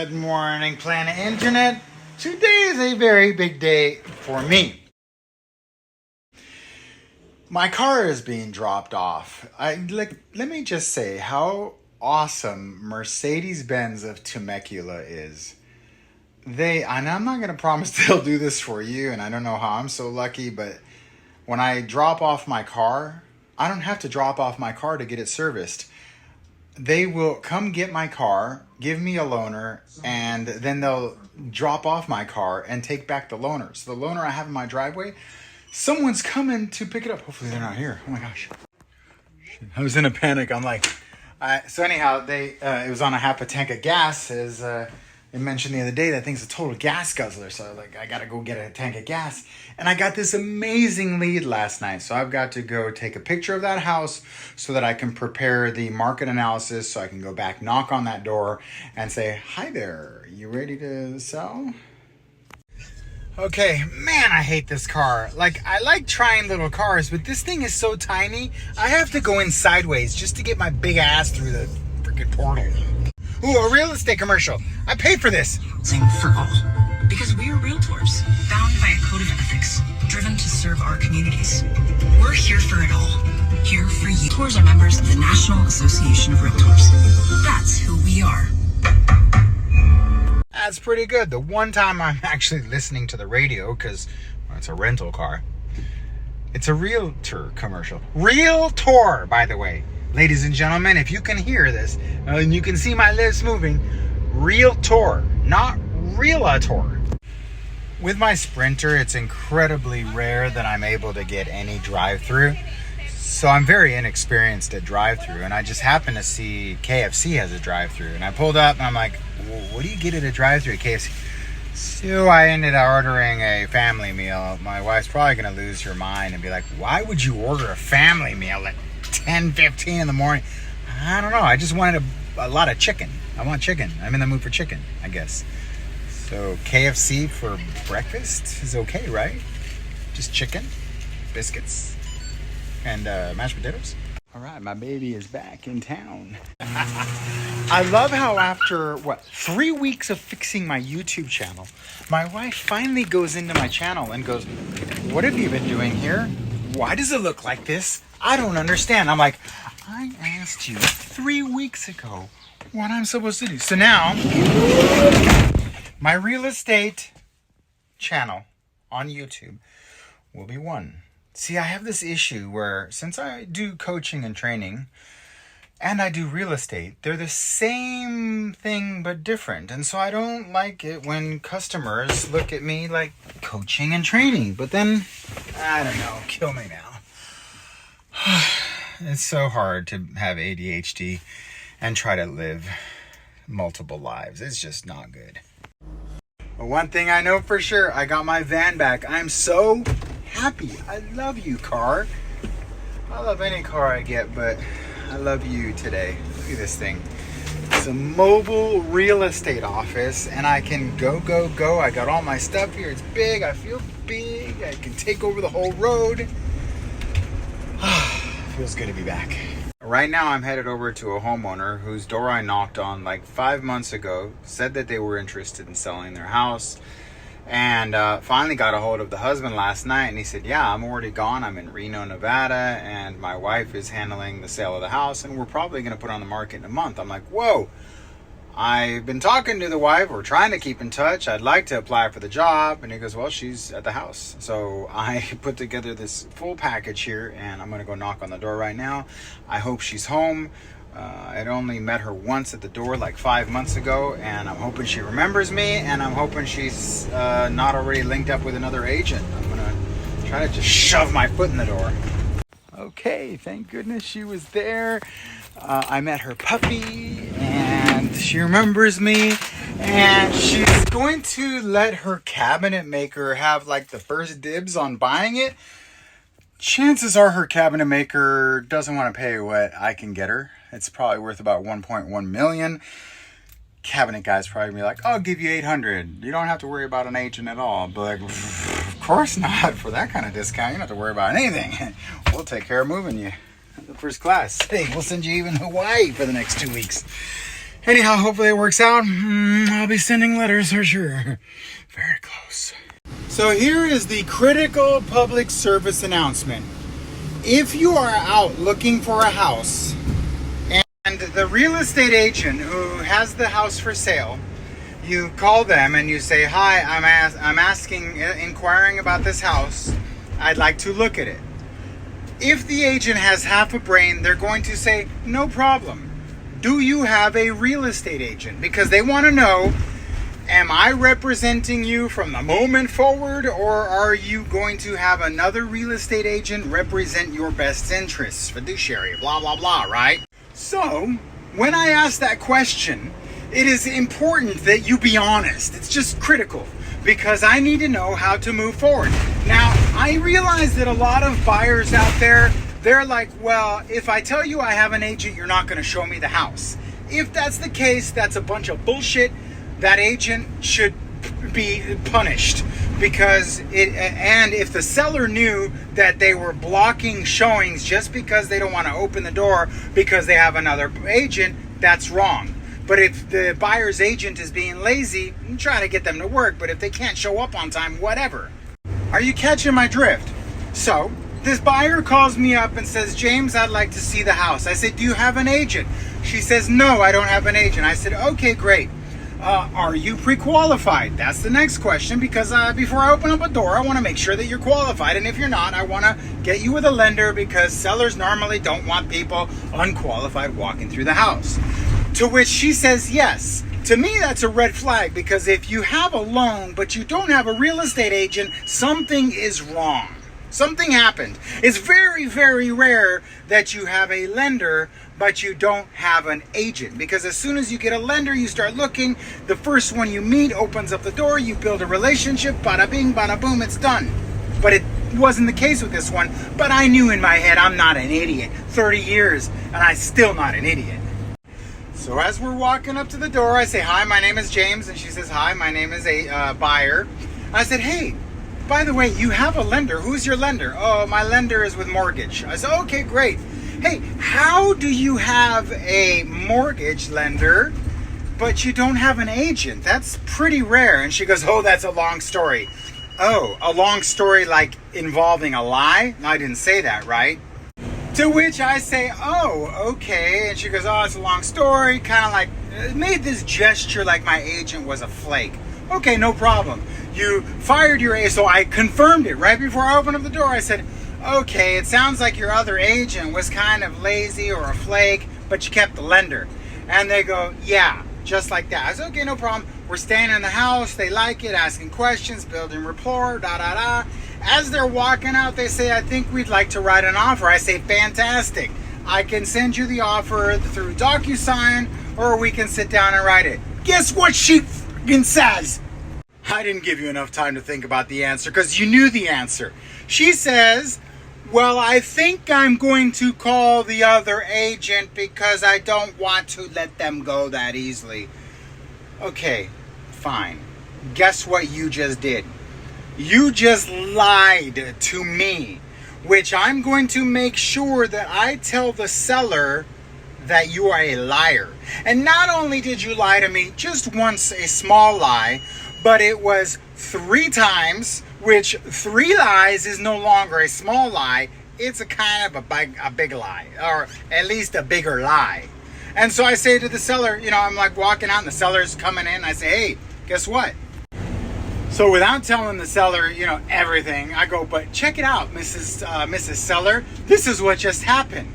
Good morning, Planet Internet. Today is a very big day for me. My car is being dropped off. Let me just say how awesome Mercedes-Benz of Temecula is. And I'm not going to promise they'll do this for you, and I don't know how I'm so lucky, but when I drop off my car, I don't have to drop off my car to get it serviced. They will come get my car, give me a loaner, and then they'll drop off my car and take back the loaner. So the loaner I have in my driveway, someone's coming to pick it up. Hopefully they're not here. Oh my gosh. I was in a panic. I'm like, so anyhow, it was on a half a tank of gas, as they mentioned the other day. That thing's a total gas guzzler. So I got to go get a tank of gas. And I got this amazing lead last night. So I've got to go take a picture of that house so that I can prepare the market analysis, so I can go back, knock on that door and say, hi there, you ready to sell? Okay, man, I hate this car. I like trying little cars, but this thing is so tiny, I have to go in sideways just to get my big ass through the freaking portal. Ooh, a real estate commercial. I paid for this. For all. Because we are Realtors, bound by a code of ethics, driven to serve our communities. We're here for it all. Here for you. Realtors are members of the National Association of Realtors. That's who we are. That's pretty good. The one time I'm actually listening to the radio, because it's a rental car. It's a Realtor commercial. Realtor, by the way. Ladies and gentlemen, if you can hear this, and you can see my lips moving, Realtor, not Realtor. With my Sprinter, it's incredibly rare that I'm able to get any drive-through. So I'm very inexperienced at drive-through, and I just happened to see KFC has a drive-through. And I pulled up, and I'm like, well, what do you get at a drive-through at KFC? So I ended up ordering a family meal. My wife's probably going to lose her mind and be like, why would you order a family meal at 10:15 in the morning? I don't know. I just wanted a lot of chicken. I want chicken. I'm in the mood for chicken, I guess. So KFC for breakfast is okay, right? Just chicken, biscuits, and mashed potatoes. All right, my baby is back in town. I love how after, 3 weeks of fixing my YouTube channel, my wife finally goes into my channel and goes, what have you been doing here? Why does it look like this? I don't understand. I'm like, I asked you 3 weeks ago what I'm supposed to do. So now, my real estate channel on YouTube will be one. See, I have this issue where since I do coaching and training and I do real estate, they're the same thing but different. And so I don't like it when customers look at me like coaching and training. But then, I don't know, kill me now. It's so hard to have ADHD and try to live multiple lives. It's just not good. But one thing I know for sure, I got my van back. I'm so happy. I love you, car. I love any car I get, but I love you today. Look at this thing. It's a mobile real estate office, and I can go. I got all my stuff here. It's big. I feel big. I can take over the whole road. Feels good to be back. Right now I'm headed over to a homeowner whose door I knocked on like 5 months ago, said that they were interested in selling their house, and finally got a hold of the husband last night, and he said, yeah, I'm already gone. I'm in Reno, Nevada, and my wife is handling the sale of the house, and we're probably going to put it on the market in a month. I'm like, whoa. I've been talking to the wife. We're trying to keep in touch. I'd like to apply for the job. And he goes, well, she's at the house. So I put together this full package here, and I'm going to go knock on the door right now. I hope she's home. I'd only met her once at the door like 5 months ago, and I'm hoping she remembers me, and I'm hoping she's not already linked up with another agent. I'm going to try to just shove my foot in the door. Okay, thank goodness she was there. I met her puppy, and she remembers me, and she's going to let her cabinet maker have like the first dibs on buying it. Chances are her cabinet maker doesn't want to pay what I can get her. It's probably worth about 1.1 million. Cabinet guy's probably gonna be like, I'll give you 800. You don't have to worry about an agent at all. But like, of course not. For that kind of discount, you don't have to worry about anything. We'll take care of moving you. First class. Hey, we'll send you even Hawaii for the next 2 weeks. Anyhow, hopefully it works out. I'll be sending letters for sure. Very close. So here is the critical public service announcement. If you are out looking for a house and the real estate agent who has the house for sale, you call them and you say, hi, I'm inquiring about this house. I'd like to look at it. If the agent has half a brain, they're going to say, no problem. Do you have a real estate agent? Because they want to know, am I representing you from the moment forward, or are you going to have another real estate agent represent your best interests? Fiduciary, blah, blah, blah, right? So, when I ask that question, it is important that you be honest. It's just critical because I need to know how to move forward. Now, I realize that a lot of buyers out there, they're like, well, if I tell you I have an agent, you're not going to show me the house. If that's the case, that's a bunch of bullshit. That agent should be punished because and if the seller knew that they were blocking showings just because they don't want to open the door because they have another agent, that's wrong. But if the buyer's agent is being lazy, try to get them to work. But if they can't show up on time, whatever. Are you catching my drift? So this buyer calls me up and says, James, I'd like to see the house. I said, do you have an agent? She says, no, I don't have an agent. I said, okay, great. Are you pre-qualified? That's the next question, because before I open up a door, I want to make sure that you're qualified. And if you're not, I want to get you with a lender, because sellers normally don't want people unqualified walking through the house. To which she says yes. To me, that's a red flag, because if you have a loan but you don't have a real estate agent, something is wrong. Something happened. It's very, very rare that you have a lender but you don't have an agent, because as soon as you get a lender, you start looking. The first one you meet opens up the door, you build a relationship, bada bing, bada boom, it's done. But it wasn't the case with this one. But I knew in my head, I'm not an idiot. 30 years and I'm still not an idiot. So as we're walking up to the door, I say, hi, my name is James. And she says, hi, my name is a buyer. I said, hey, by the way, you have a lender. Who's your lender? Oh, my lender is with mortgage. I said, okay, great. Hey, how do you have a mortgage lender, but you don't have an agent? That's pretty rare. And she goes, oh, that's a long story. Oh, a long story like involving a lie? No, I didn't say that, right? To which I say, oh, okay. And she goes, oh, it's a long story. Kind of like made this gesture like my agent was a flake. Okay, no problem. You fired your agent. So I confirmed it right before I opened up the door. I said, okay, it sounds like your other agent was kind of lazy or a flake, but you kept the lender. And they go, yeah, just like that. I said, okay, no problem. We're staying in the house. They like it, asking questions, building rapport, da-da-da. As they're walking out, they say, I think we'd like to write an offer. I say, fantastic. I can send you the offer through DocuSign, or we can sit down and write it. Guess what she fucking says? I didn't give you enough time to think about the answer because you knew the answer. She says, well, I think I'm going to call the other agent because I don't want to let them go that easily. Okay, fine. Guess what you just did? You just lied to me, which I'm going to make sure that I tell the seller that you are a liar. And not only did you lie to me just once, a small lie, but it was 3 times, which 3 lies is no longer a small lie. It's a kind of a big lie, or at least a bigger lie. And so I say to the seller, I'm like walking out and the seller's coming in. I say, hey, guess what? So without telling the seller, everything, I go, but check it out, Mrs. Seller. This is what just happened.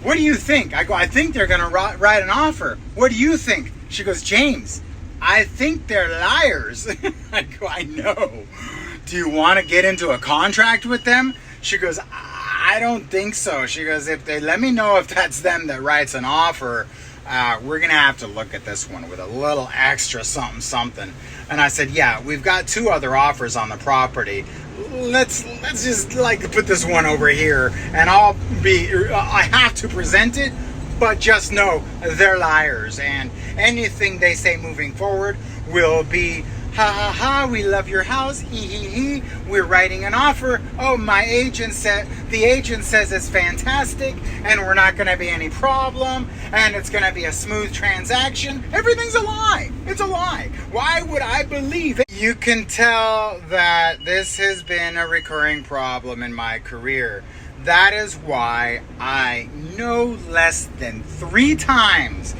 What do you think? I go, I think they're going to write an offer. What do you think? She goes, James, I think they're liars. I go, I know. Do you want to get into a contract with them? She goes, I don't think so. She goes, if they let me know if that's them that writes an offer, we're going to have to look at this one with a little extra something. And I said, yeah, we've got 2 other offers on the property. Let's just put this one over here, and I have to present it, but just know they're liars, and anything they say moving forward will be Ha ha ha, we love your house. Hee hee hee. We're writing an offer. Oh, the agent says it's fantastic and we're not going to be any problem and it's going to be a smooth transaction. Everything's a lie. It's a lie. Why would I believe it? You can tell that this has been a recurring problem in my career. That is why I no less than 3 times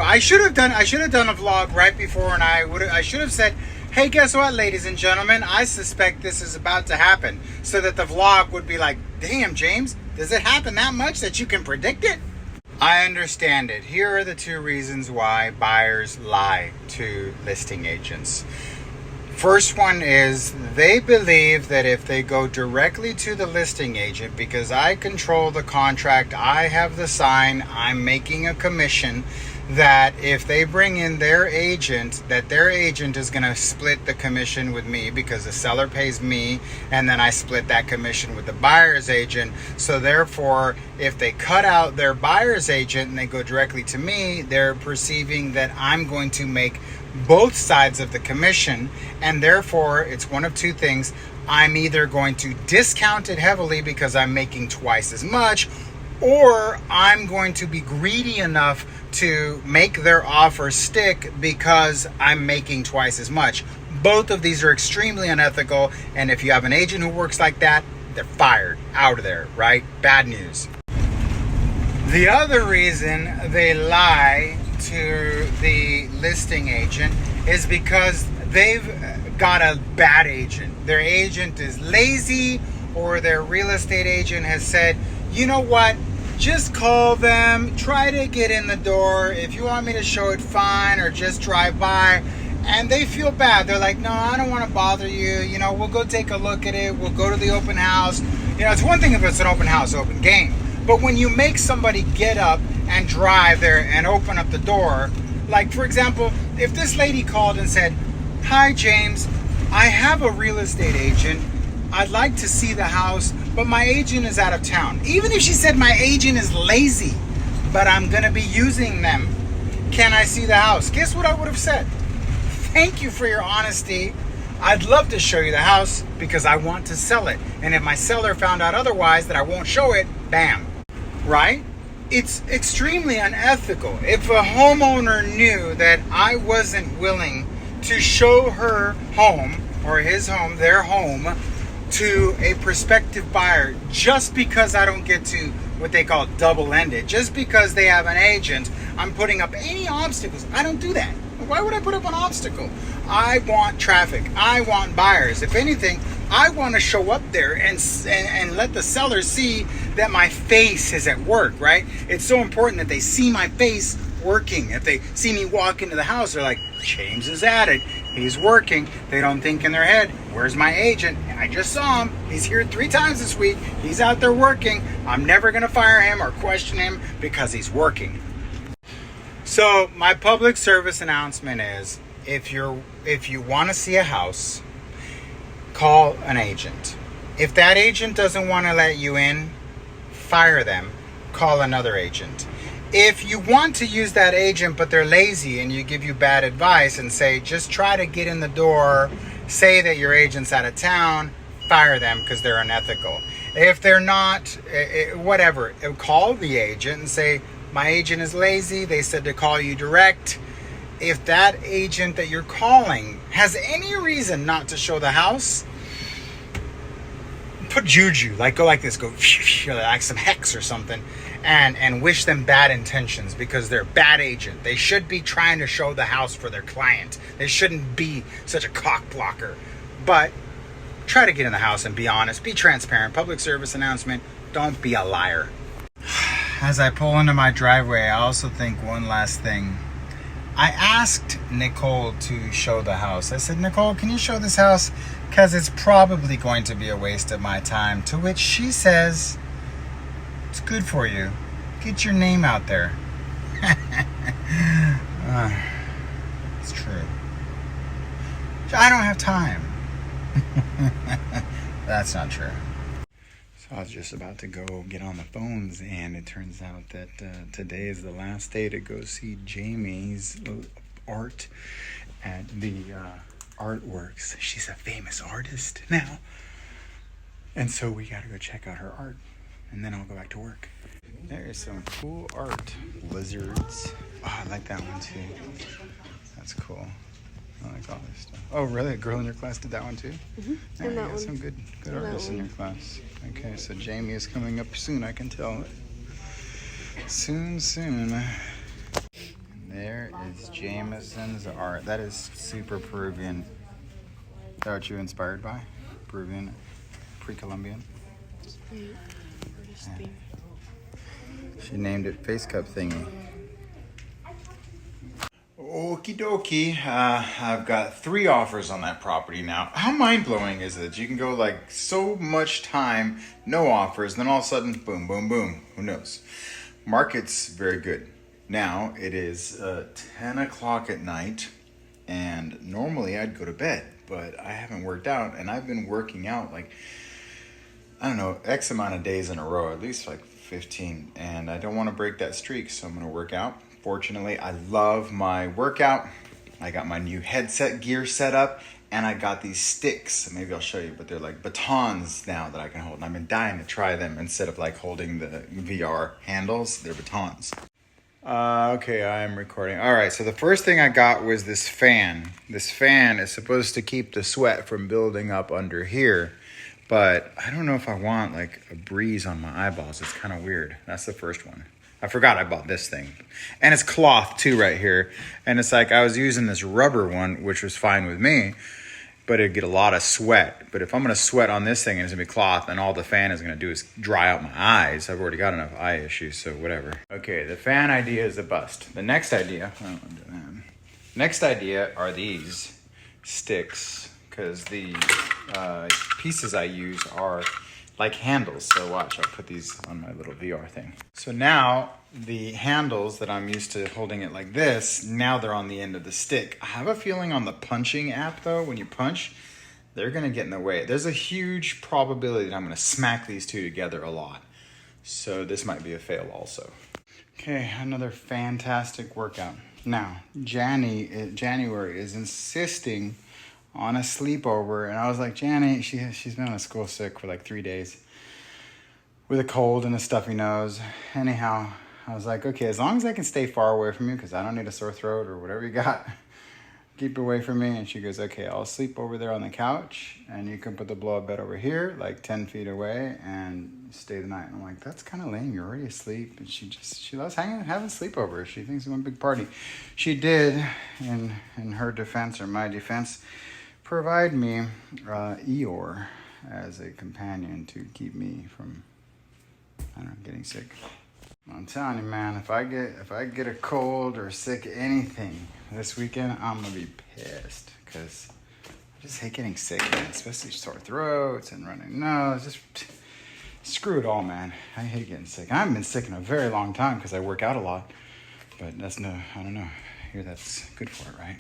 I should have done a vlog right before, and I should have said, hey, guess what, ladies and gentlemen, I suspect this is about to happen, so that the vlog would be like, damn, James, does it happen that much that you can predict it? I understand it. Here are the 2 reasons why buyers lie to listing agents. First one is they believe that if they go directly to the listing agent, because I control the contract, I have the sign, I'm making a commission, that if they bring in their agent, that their agent is going to split the commission with me, because the seller pays me and then I split that commission with the buyer's agent. So therefore, if they cut out their buyer's agent and they go directly to me, they're perceiving that I'm going to make both sides of the commission, and therefore it's one of 2 things. I'm either going to discount it heavily because I'm making twice as much, or I'm going to be greedy enough to make their offer stick because I'm making twice as much. Both of these are extremely unethical, and if you have an agent who works like that, they're fired, out of there, right? Bad news. The other reason they lie to the listing agent is because they've got a bad agent. Their agent is lazy, or their real estate agent has said, you know what, just call them, try to get in the door. If you want me to show it, fine, or just drive by. And they feel bad. They're like, no, I don't want to bother you. You know, we'll go take a look at it. We'll go to the open house. You know, it's one thing if it's an open house, open game. But when you make somebody get up and drive there and open up the door, like, for example, if this lady called and said, hi, James, I have a real estate agent. I'd like to see the house, but my agent is out of town. Even if she said my agent is lazy, but I'm going to be using them, can I see the house? Guess what I would have said? Thank you for your honesty. I'd love to show you the house because I want to sell it. And if my seller found out otherwise that I won't show it, bam. Right? It's extremely unethical. If a homeowner knew that I wasn't willing to show her home or his home, their home, to a prospective buyer just because I don't get to what they call double-ended, just because they have an agent, I'm putting up any obstacles. I don't do that. Why would I put up an obstacle? I want traffic. I want buyers. If anything, I want to show up there and let the seller see that my face is at work, right? It's so important that they see my face working. If they see me walk into the house, they're like, James is at it. He's working. They don't think in their head, where's my agent? I just saw him. He's here 3 times this week. He's out there working. I'm never going to fire him or question him because he's working. So my public service announcement is, if you want to see a house, call an agent. If that agent doesn't want to let you in, fire them. Call another agent. If you want to use that agent but they're lazy and you give you bad advice and say, just try to get in the door, say that your agent's out of town, fire them because they're unethical. If they're not, whatever, call the agent and say, my agent is lazy, they said to call you direct. If that agent that you're calling has any reason not to show the house, put juju, like go like this, go like some hex or something, and wish them bad intentions because they're a bad agent. They should be trying to show the house for their client. They shouldn't be such a cock blocker. But try to get in the house and be honest, be transparent. Public service announcement, don't be a liar. As I pull into my driveway, I also think one last thing. I asked Nicole to show the house. I said, Nicole, can you show this house? Because it's probably going to be a waste of my time. To which she says, it's good for you. Get your name out there. It's true. I don't have time. That's not true. So I was just about to go get on the phones, and it turns out that today is the last day to go see Jamie's art at the artworks. She's a famous artist now. And so we gotta go check out her art. And then I'll go back to work. There is some cool art. Lizards. Oh, I like that one too. That's cool. I like all this stuff. Oh, really? A girl in your class did that one too? Mm-hmm. Yeah, you got some good artists in your class. Okay, so Jamie is coming up soon, I can tell. Soon. And there is Jameson's art. That is super Peruvian. Is that what you were inspired by? Peruvian, pre-Columbian? Yeah. She named it Face Cup Thingy. Okie dokie. I've got 3 offers on that property now. How mind-blowing is it? You can go like so much time, no offers, and then all of a sudden, boom, boom, boom. Who knows? Market's very good. Now, it is 10 o'clock at night, and normally I'd go to bed, but I haven't worked out, and I've been working out like, I don't know, X amount of days in a row, at least like 15, and I don't want to break that streak, so I'm going to work out. Fortunately, I love my workout. I got my new headset gear set up, and I got these sticks. Maybe I'll show you, but they're like batons now that I can hold. And I've been dying to try them instead of like holding the VR handles. They're batons. Okay, I'm recording. All right, so the first thing I got was this fan. This fan is supposed to keep the sweat from building up under here, but I don't know if I want like a breeze on my eyeballs. It's kind of weird. That's the first one. I forgot I bought this thing. And it's cloth too right here. And it's like I was using this rubber one, which was fine with me, but it'd get a lot of sweat. But if I'm going to sweat on this thing and it's going to be cloth, and all the fan is going to do is dry out my eyes. I've already got enough eye issues, so whatever. Okay, the fan idea is a bust. The next idea, are these sticks, because the pieces I use are like handles. So watch, I'll put these on my little VR thing. So now the handles that I'm used to holding it like this, now they're on the end of the stick. I have a feeling on the punching app though, when you punch, they're gonna get in the way. There's a huge probability that I'm gonna smack these two together a lot. So this might be a fail also. Okay, another fantastic workout. Now, January is insisting on a sleepover, and I was like, Jani, she's been on school sick for like 3 days with a cold and a stuffy nose. Anyhow, I was like, okay, as long as I can stay far away from you, because I don't need a sore throat or whatever you got, keep away from me. And she goes, okay, I'll sleep over there on the couch, and you can put the blow-up bed over here, like 10 feet away, and stay the night. And I'm like, that's kind of lame. You're already asleep. And she loves having sleepovers. She thinks it's one big party. She did, in her defense or my defense, provide me Eeyore as a companion to keep me from, I don't know, getting sick. I'm telling you, man, if I get a cold or sick anything this weekend, I'm gonna be pissed, because I just hate getting sick, man, especially sore throats and running nose. Just screw it all, man. I hate getting sick. I haven't been sick in a very long time because I work out a lot, but I don't know. I hear that's good for it, right?